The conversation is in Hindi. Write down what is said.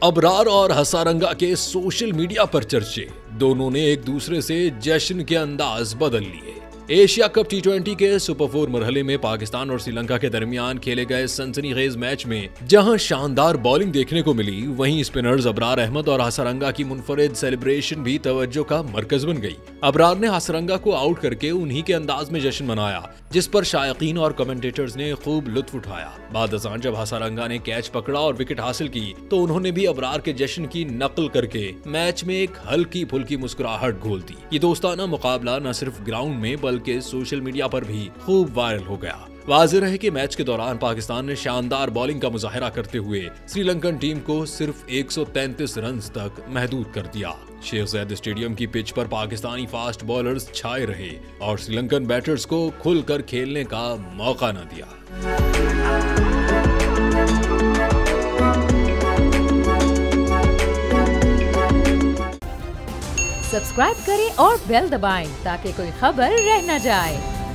अबरार और हसारंगा के सोशल मीडिया पर चर्चे। दोनों ने एक दूसरे से जश्न के अंदाज बदल लिए। एशिया कप टी20 के सुपर 4 मरहले में पाकिस्तान और श्रीलंका के दरमियान खेले गए सनसनीखेज मैच में जहां शानदार बॉलिंग देखने को मिली, वहीं स्पिनर्स अबरार अहमद और हसारंगा की मुनफरिद सेलिब्रेशन भी तवज्जो का मरकज बन गई। अबरार ने हसारंगा को आउट करके उन्हीं के अंदाज में जश्न मनाया, जिस पर शायकीन और कमेंटेटर्स ने खूब लुत्फ उठाया। बाद अज़ान जब हसारंगा ने कैच पकड़ा और विकेट हासिल की तो उन्होंने भी अबरार के जश्न की नकल करके मैच में एक हल्की फुल्की मुस्कुराहट घोल दी। ये दोस्ताना मुकाबला न सिर्फ ग्राउंड में बल्कि सोशल मीडिया पर भी खूब वायरल हो गया। वाज़ेह है कि मैच के दौरान पाकिस्तान ने शानदार बॉलिंग का मुजाहिरा करते हुए श्रीलंकन टीम को सिर्फ 133 रन तक महदूद कर दिया। शेख ज़ैद स्टेडियम की पिच पर पाकिस्तानी फास्ट बॉलर्स छाए रहे और श्रीलंकन बैटर्स को खुलकर खेलने का मौका न दिया। सब्सक्राइब करें और बेल दबाएं ताकि कोई खबर रह न जाए।